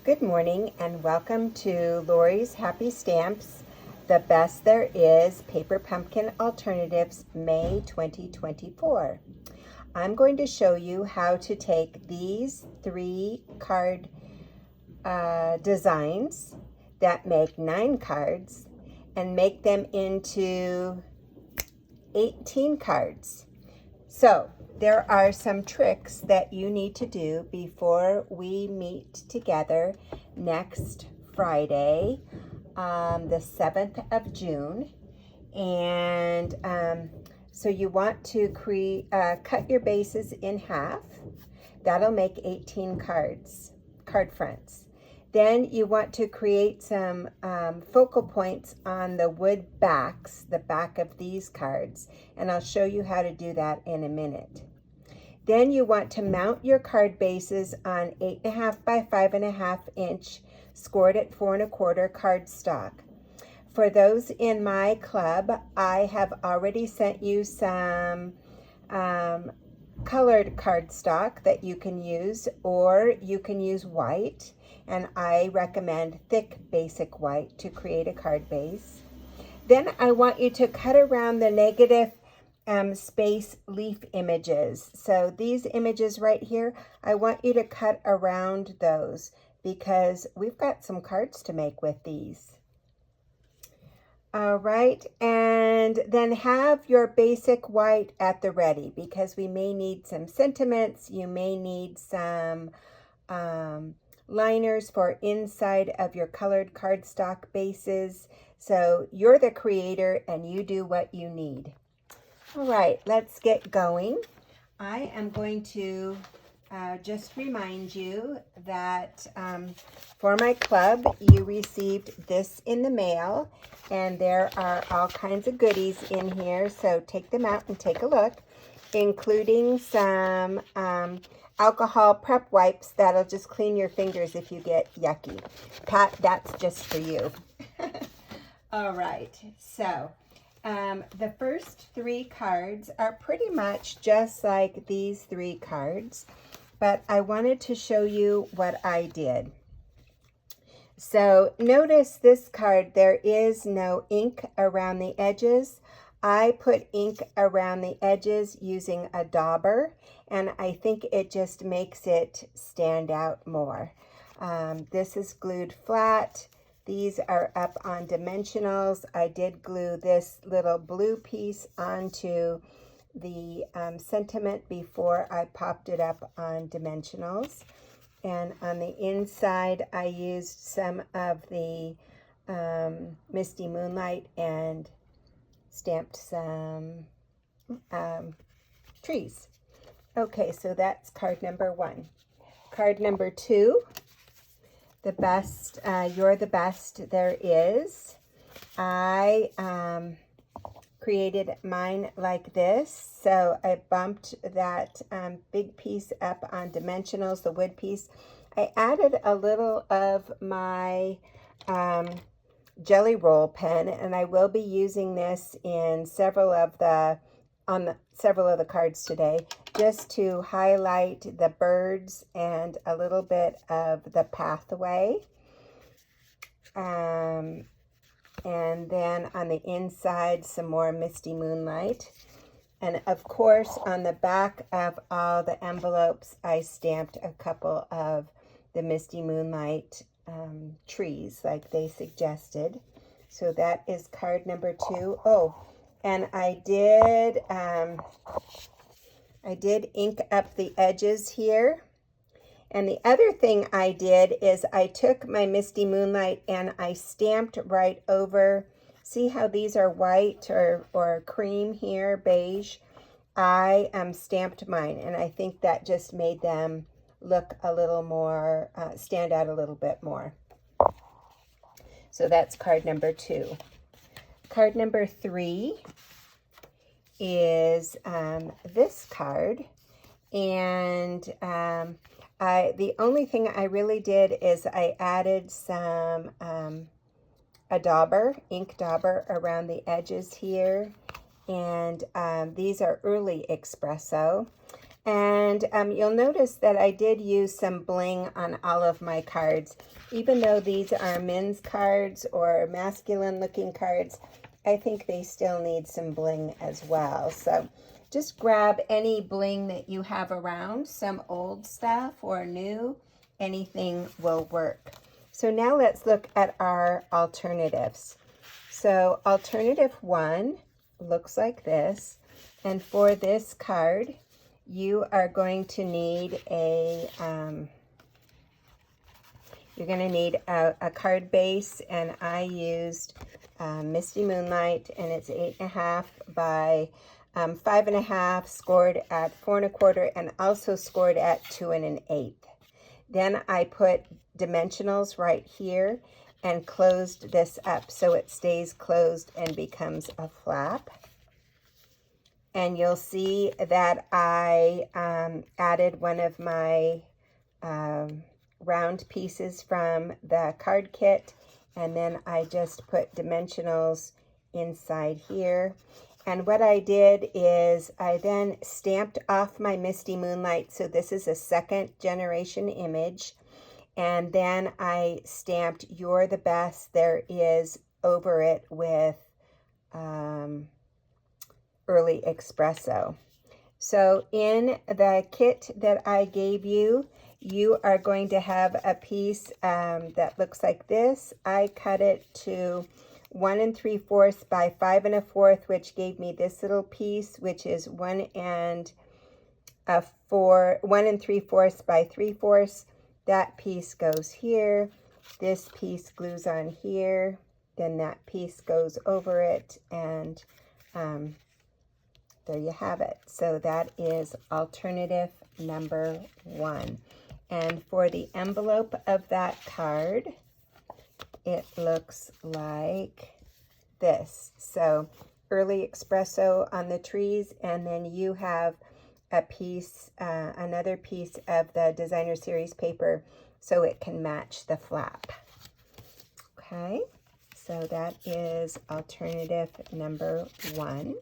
Good morning and welcome to Lori's Happy Stamps, the best there is Paper Pumpkin Alternatives, May 2024. I'm going to show you how to take these three card designs that make 9 cards and make them into 18 cards. So there are some tricks that you need to do before we meet together next Friday, the 7th of June. And so you want to cut your bases in half. That'll make 18 card fronts. Then you want to create some focal points on the wood backs, the back of these cards, and I'll show you how to do that in a minute. Then you want to mount your card bases on 8.5 by 5.5 inch scored at 4 1/4 cardstock. For those in my club, I have already sent you some colored cardstock that you can use, or you can use white, and I recommend thick basic white to create a card base. Then I want you to cut around the negative space leaf images. So these images right here, I want you to cut around those because we've got some cards to make with these. All right, and then have your basic white at the ready because we may need some sentiments. You may need some liners for inside of your colored cardstock bases. So you're the creator and you do what you need. All right, let's get going. I am going to just remind you that for my club, you received this in the mail, and there are all kinds of goodies in here, so take them out and take a look, including some alcohol prep wipes that'll just clean your fingers if you get yucky. Pat, that's just for you. All right, so the first 3 cards are pretty much just like these 3 cards, but I wanted to show you what I did. So notice this card, there is no ink around the edges. I put ink around the edges using a dauber, and I think it just makes it stand out more. This is glued flat. These are up on dimensionals. I did glue this little blue piece onto the sentiment before I popped it up on dimensionals. And on the inside, I used some of the Misty Moonlight and stamped some trees. Okay, so that's card number 1. Card number 2, the best, you're the best there is. I created mine like this. So I bumped that big piece up on dimensionals, the wood piece. I added a little of my jelly roll pen, and I will be using this in several of the cards today, just to highlight the birds and a little bit of the pathway. And then on the inside, some more Misty Moonlight. And of course, on the back of all the envelopes, I stamped a couple of the Misty Moonlight trees like they suggested. So that is card number 2. Oh, and I did ink up the edges here. And the other thing I did is I took my Misty Moonlight and I stamped right over. See how these are white or cream here, beige? I stamped mine, and I think that just made them look a little more, stand out a little bit more. So that's card number 2. Card number 3 is this card, and the only thing I really did is I added some a dauber, ink dauber around the edges here, and these are early espresso. And you'll notice that I did use some bling on all of my cards. Even though these are men's cards or masculine looking cards, I think they still need some bling as well. So just grab any bling that you have around, some old stuff or new, anything will work. So now let's look at our alternatives. So alternative 1 looks like this. And for this card, you are going to need a card base, and I used Misty Moonlight, and it's 8.5 by 5.5, scored at 4 1/4, and also scored at 2 1/8. Then I put dimensionals right here and closed this up so it stays closed and becomes a flap. And you'll see that I added one of my round pieces from the card kit, and then I just put dimensionals inside here. And what I did is I then stamped off my Misty Moonlight, so this is a second generation image, and then I stamped You're the Best There Is over it with Early Espresso. So in the kit that I gave you, you are going to have a piece that looks like this. I cut it to 1 3/4 by 5 1/4, which gave me this little piece, which is 1 3/4 by 3/4. That piece goes here. This piece glues on here. Then that piece goes over it, and there you have it. So that is alternative number 1. And for the envelope of that card, it looks like this. So Early Espresso on the trees, and then you have a piece, another piece of the Designer Series paper so it can match the flap. Okay, so that is alternative number 1.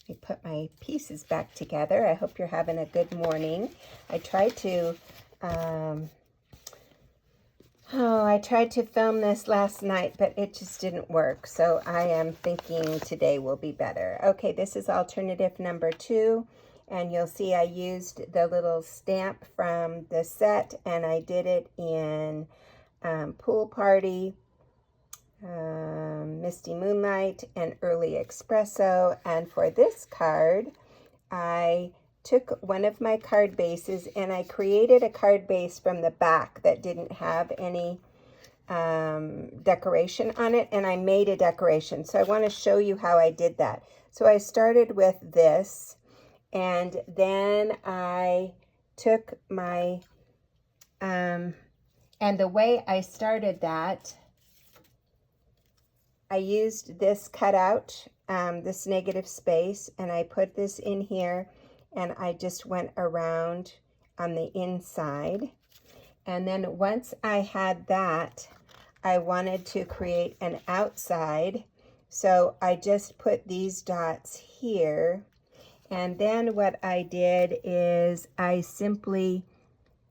I put my pieces back together. I hope you're having a good morning. I tried to film this last night, but it just didn't work. So I am thinking today will be better. Okay, this is alternative number 2. And you'll see I used the little stamp from the set, and I did it in Pool Party, Misty Moonlight, and Early Espresso. And for this card, I took one of my card bases and I created a card base from the back that didn't have any decoration on it, and I made a decoration. So I want to show you how I did that. So I started with this, and then I took my, and the way I started that, I used this cutout, this negative space, and I put this in here, and I just went around on the inside. And then once I had that, I wanted to create an outside. So I just put these dots here. And then what I did is I simply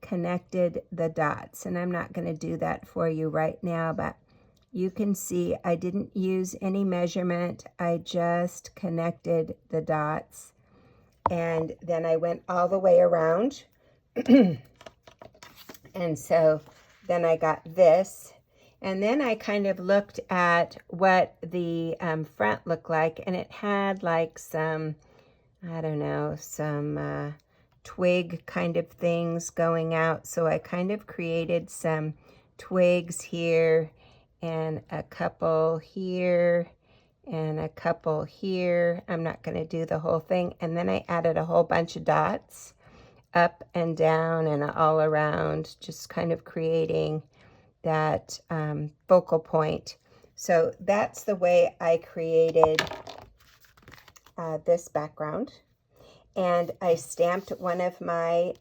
connected the dots. And I'm not going to do that for you right now, but you can see I didn't use any measurement. I just connected the dots. And then I went all the way around. And so then I got this. And then I kind of looked at what the front looked like. And it had like some, I don't know, some twig kind of things going out. So I kind of created some twigs here and a couple here and a couple here. I'm not going to do the whole thing. And then I added a whole bunch of dots up and down and all around, just kind of creating that focal point. So that's the way I created this background. And I stamped one of my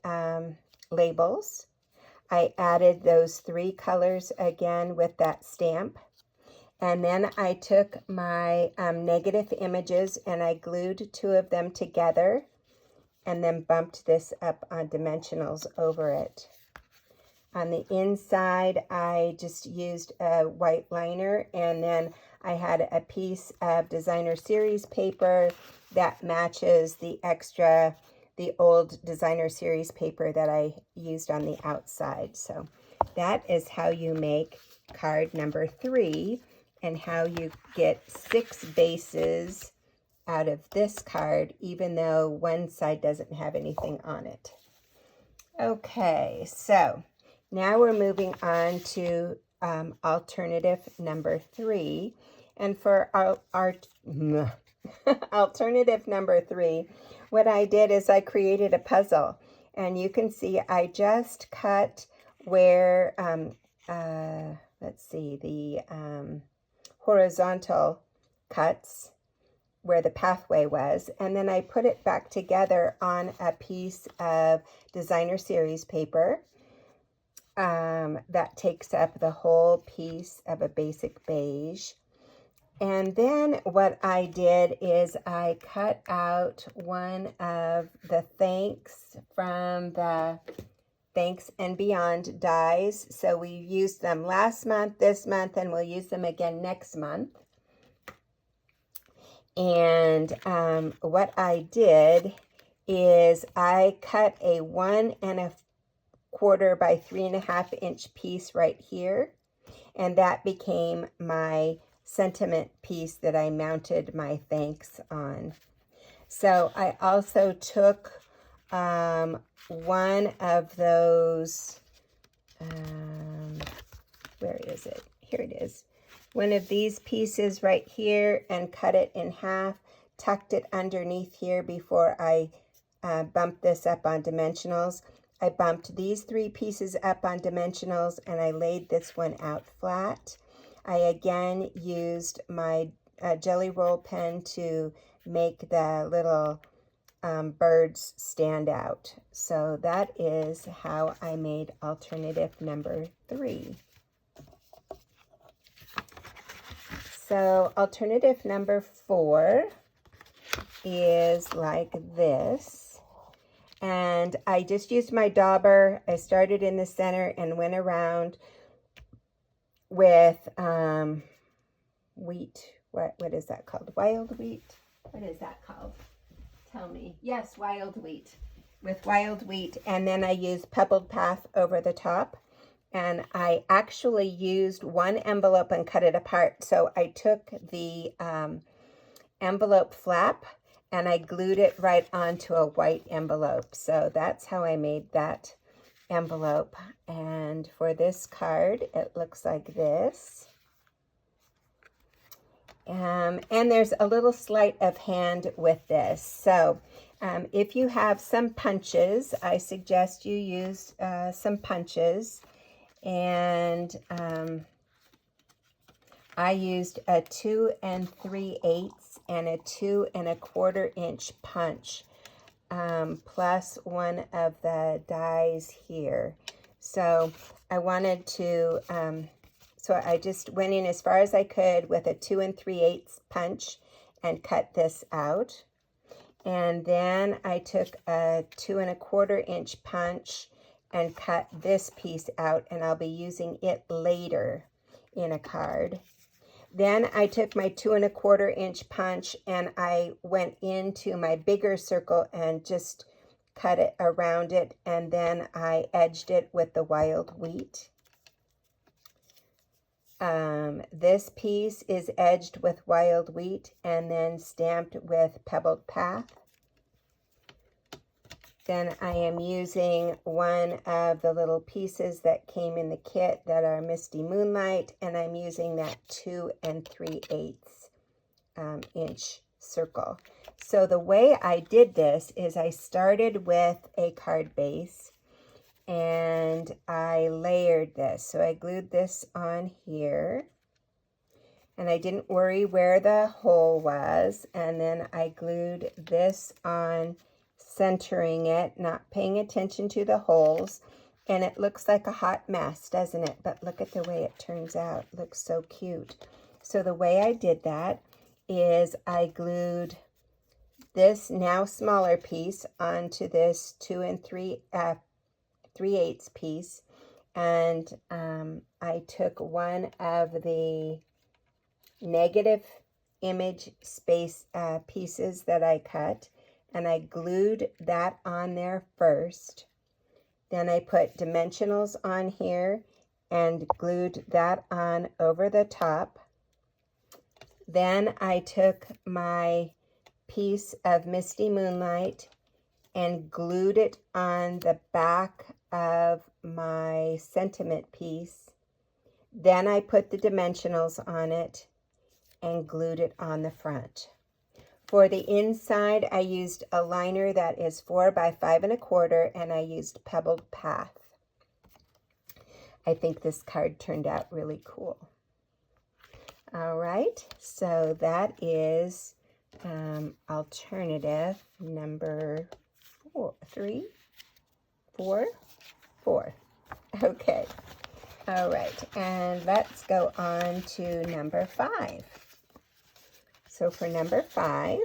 labels. I added those 3 colors again with that stamp. And then I took my negative images and I glued 2 of them together and then bumped this up on dimensionals over it. On the inside, I just used a white liner, and then I had a piece of Designer Series paper that matches the old Designer Series paper that I used on the outside. So that is how you make card number 3 and how you get 6 bases out of this card, even though one side doesn't have anything on it. Okay, so now we're moving on to alternative number 3. And for our alternative number 3, what I did is I created a puzzle. And you can see I just cut where, let's see, the horizontal cuts where the pathway was. And then I put it back together on a piece of Designer Series paper. That takes up the whole piece of a basic beige. And then what I did is I cut out one of the thanks from the Thanks and Beyond dies. So we used them last month, this month, and we'll use them again next month. And what I did is I cut a 1 1/4 by 3 1/2 inch piece right here, and that became my sentiment piece that I mounted my thanks on. So I also took one of those, where is it? Here it is. One of these pieces right here and cut it in half, tucked it underneath here before I bumped this up on dimensionals. I bumped these 3 pieces up on dimensionals and I laid this one out flat. I again used my Jelly Roll pen to make the little birds stand out. So that is how I made alternative number 3. So alternative number 4 is like this. And I just used my dauber. I started in the center and went around with wheat. What is that called? Wild wheat? What is that called? Tell me. Yes, wild wheat. With wild wheat. And then I used Pebbled Path over the top. And I actually used one envelope and cut it apart. So I took the envelope flap and I glued it right onto a white envelope. So that's how I made that envelope. And for this card, it looks like this. And there's a little sleight of hand with this. So if you have some punches, I suggest you use some punches. And I used a 2 3/8 and a 2 1/4 inch punch, plus one of the dies here. So I wanted to, so I just went in as far as I could with a 2 3/8 punch and cut this out. And then I took a 2 1/4 inch punch and cut this piece out, and I'll be using it later in a card. Then I took my 2 1/4 inch punch and I went into my bigger circle and just cut it around it, and then I edged it with the wild wheat. This piece is edged with wild wheat and then stamped with Pebbled Path. Then I am using one of the little pieces that came in the kit that are Misty Moonlight, and I'm using that 2 3/8 inch circle. So the way I did this is I started with a card base and I layered this. So I glued this on here and I didn't worry where the hole was, and then I glued this on, centering it, not paying attention to the holes, and it looks like a hot mess, doesn't it? But look at the way it turns out. It looks so cute. So the way I did that is I glued this now smaller piece onto this 2 3/8 piece, and I took one of the negative image space pieces that I cut, and I glued that on there first. Then I put dimensionals on here and glued that on over the top. Then I took my piece of Misty Moonlight and glued it on the back of my sentiment piece. Then I put the dimensionals on it and glued it on the front. For the inside, I used a liner that is 4 by 5 1/4, and I used Pebbled Path. I think this card turned out really cool. All right, so that is alternative number 4. Okay. All right, and let's go on to number 5. So for number 5,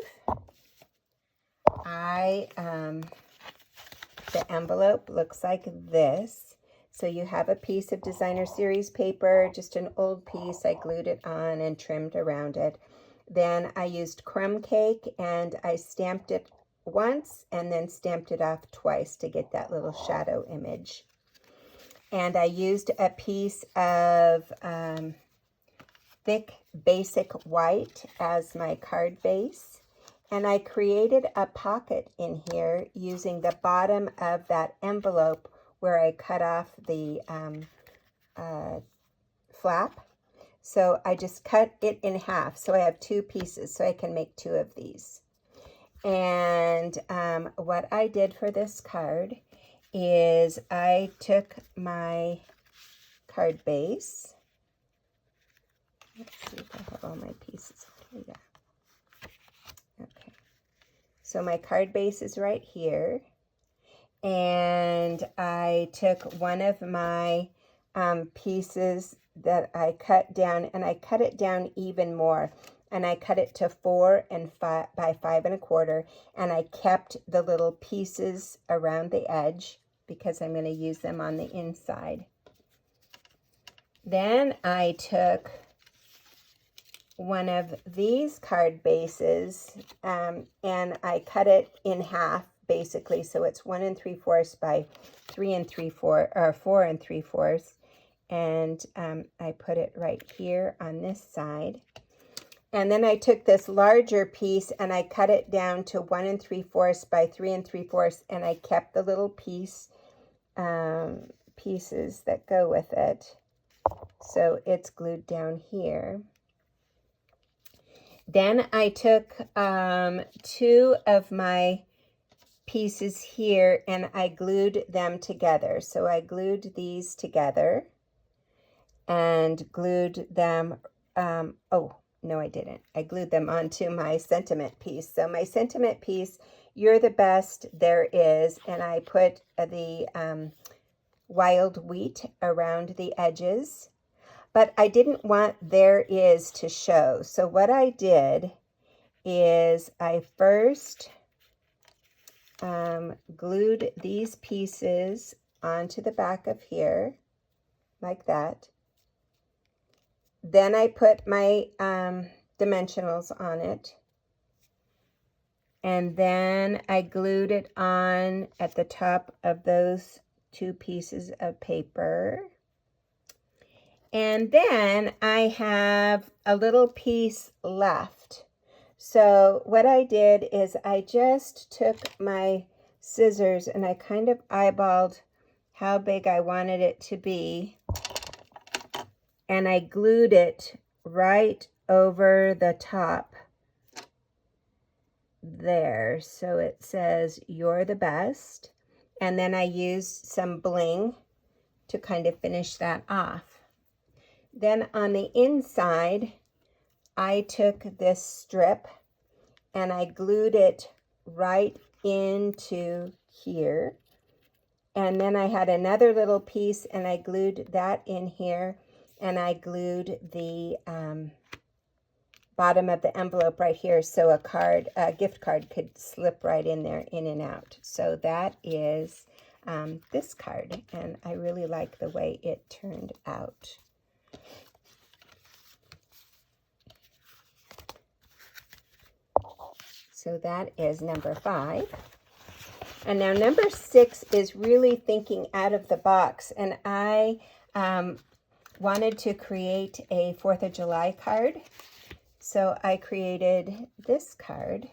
the envelope looks like this. So you have a piece of designer series paper, just an old piece. I glued it on and trimmed around it. Then I used crumb cake and I stamped it once and then stamped it off twice to get that little shadow image. And I used a piece of thick basic white as my card base. And I created a pocket in here using the bottom of that envelope where I cut off the flap. So I just cut it in half. So I have 2 pieces, so I can make 2 of these. And what I did for this card is I took my card base. Let's see if I have all my pieces. Yeah. Okay. So my card base is right here. And I took one of my pieces that I cut down, and I cut it down even more. And I cut it to 4 by 5 1/4, and I kept the little pieces around the edge because I'm going to use them on the inside. Then I took one of these card bases and I cut it in half, basically, so it's 1 3/4 by 4 3/4, and I put it right here on this side. And then I took this larger piece and I cut it down to 1 3/4 by 3 3/4, and I kept the little pieces that go with it. So it's glued down here. Then I took 2 of my pieces here and I glued them together. So I glued these together and glued them, oh, no, I didn't. I glued them onto my sentiment piece. So my sentiment piece, You're the Best There Is, and I put the wild wheat around the edges. But I didn't want There Is to show. So what I did is I first glued these pieces onto the back of here, like that. Then I put my dimensionals on it. And then I glued it on at the top of those 2 pieces of paper. And then I have a little piece left. So what I did is I just took my scissors and I kind of eyeballed how big I wanted it to be. And I glued it right over the top there. So it says, You're the Best. And then I used some bling to kind of finish that off. Then on the inside, I took this strip and I glued it right into here. And then I had another little piece and I glued that in here. And I glued the bottom of the envelope right here, so a gift card could slip right in there, in and out. So that is this card, and I really like the way it turned out. So that is number 5. And now number 6 is really thinking out of the box. And I wanted to create a 4th of July card. So I created this card.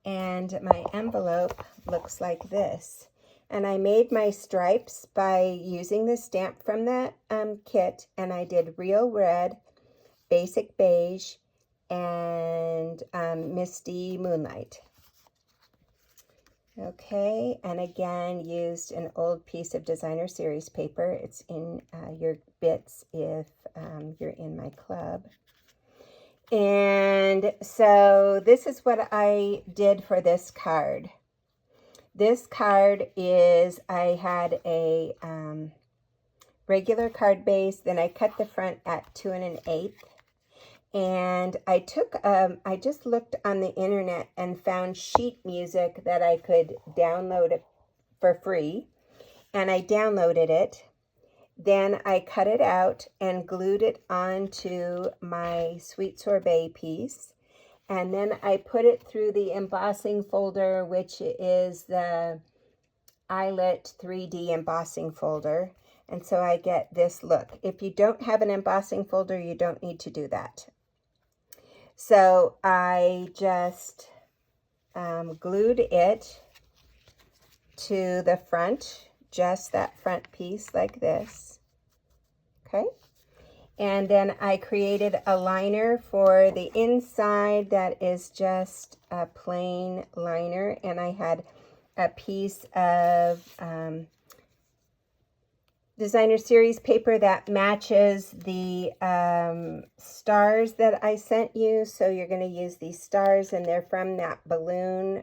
And my envelope looks like this. And I made my stripes by using the stamp from that kit. And I did real red, basic beige, and Misty Moonlight. Okay, and again, used an old piece of Designer Series paper. It's in your bits if you're in my club. And so this is what I did for this card. This card is, I had a regular card base, then I cut the front at 2 1/8. And I took, I just looked on the internet and found sheet music that I could download for free. And I downloaded it. Then I cut it out and glued it onto my Sweet Sorbet piece. And then I put it through the embossing folder, which is the Eyelet 3D embossing folder. And so I get this look. If you don't have an embossing folder, you don't need to do that. So I just glued it to the front, just that front piece like this. Okay. And then I created a liner for the inside that is just a plain liner. And I had a piece of Designer Series paper that matches the stars that I sent you. So you're going to use these stars, and they're from that balloon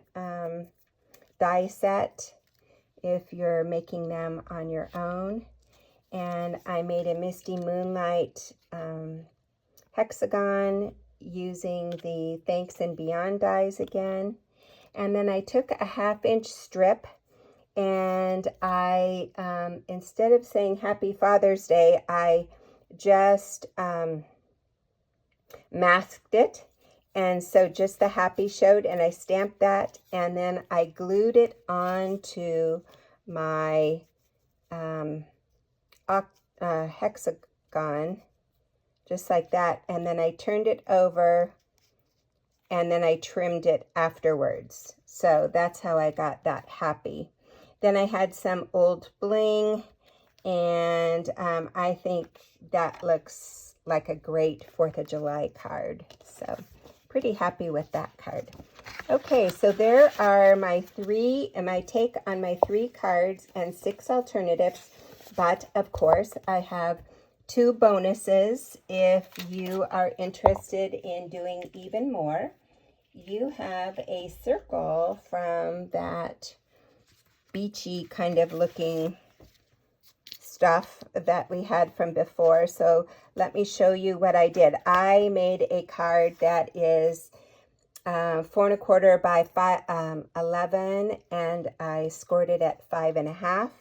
die set if you're making them on your own. And I made a Misty Moonlight hexagon using the Thanks and Beyond dies again. And then I took a 1/2-inch strip, and I, instead of saying Happy Father's Day, I just masked it. And so just the happy showed, and I stamped that, and then I glued it onto my hexagon, just like that. And then I turned it over, and then I trimmed it afterwards. So that's how I got that happy. Then I had some old bling, and I think that looks like a great 4th of July card. So pretty happy with that card. Okay, so there are my take on my 3 cards and 6 alternatives. But of course, I have 2 bonuses if you are interested in doing even more. You have a circle from that beachy kind of looking stuff that we had from before. So let me show you what I did. I made a card that is 4 1/4 by 11, and I scored it at 5 1/2.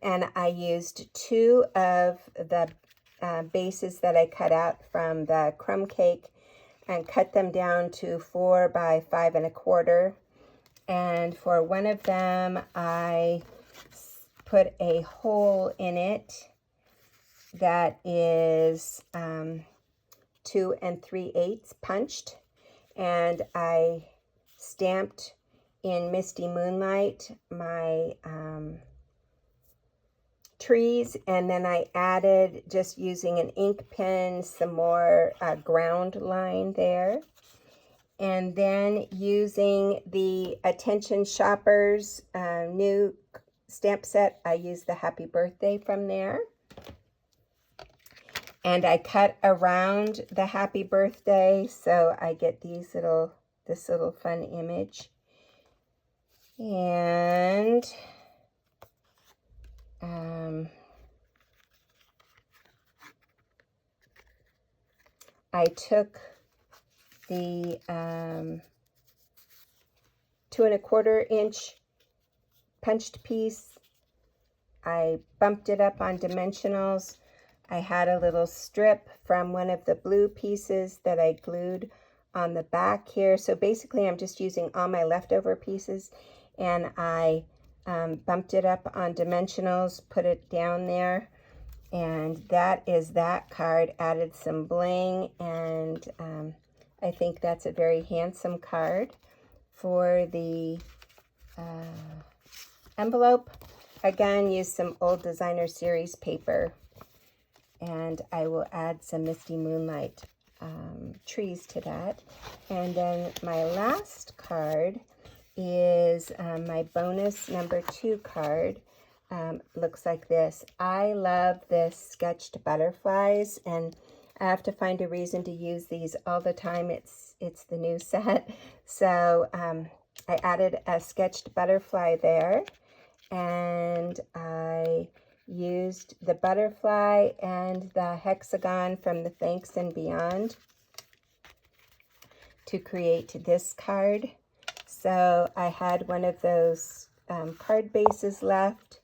And I used 2 of the bases that I cut out from the crumb cake and cut them down to 4 by 5 1/4. And for one of them, I put a hole in it that is 2 3/8 punched. And I stamped in Misty Moonlight my trees, and then I added, just using an ink pen, some more ground line there. And then using the Attention Shoppers new stamp set, I used the Happy Birthday from there. And I cut around the Happy Birthday, so I get this little fun image. And I took the 2 1/4 inch punched piece. I bumped it up on dimensionals. I had a little strip from one of the blue pieces that I glued on the back here. So basically I'm just using all my leftover pieces, and I bumped it up on dimensionals, put it down there, and that is that card. Added some bling, and I think that's a very handsome card. For the envelope, again, use some old Designer Series paper, and I will add some Misty Moonlight trees to that. And then my last card is my bonus number 2 card. Looks like this. I love this sketched butterflies, and I have to find a reason to use these all the time. It's the new set. So I added a sketched butterfly there, and I used the butterfly and the hexagon from the Thanks and Beyond to create this card. So I had one of those card bases left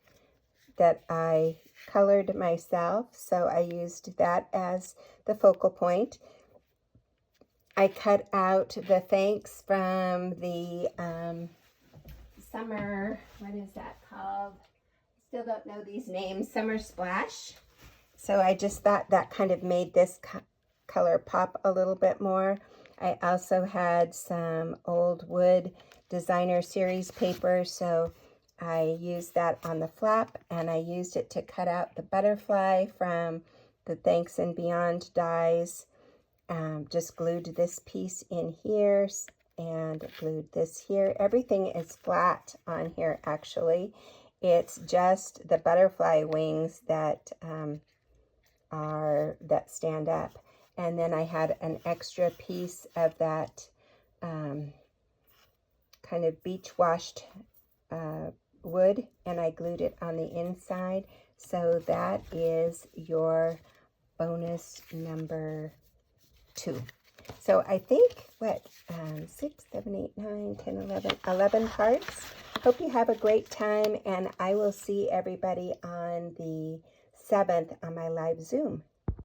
that I colored myself, so I used that as the focal point. I cut out the thanks from the summer, what is that called? Still don't know these names, Summer Splash. So I just thought that kind of made this color pop a little bit more. I also had some old wood Designer Series paper, so I used that on the flap, and I used it to cut out the butterfly from the Thanks and Beyond dies. Just glued this piece in here and glued this here. Everything is flat on here, actually. It's just the butterfly wings that stand up. And then I had an extra piece of that kind of beach washed wood, and I glued it on the inside. So that is your bonus number 2. So I think, 6, 7, 8, 9, 10, 11 cards. Hope you have a great time, and I will see everybody on the 7th on my live Zoom.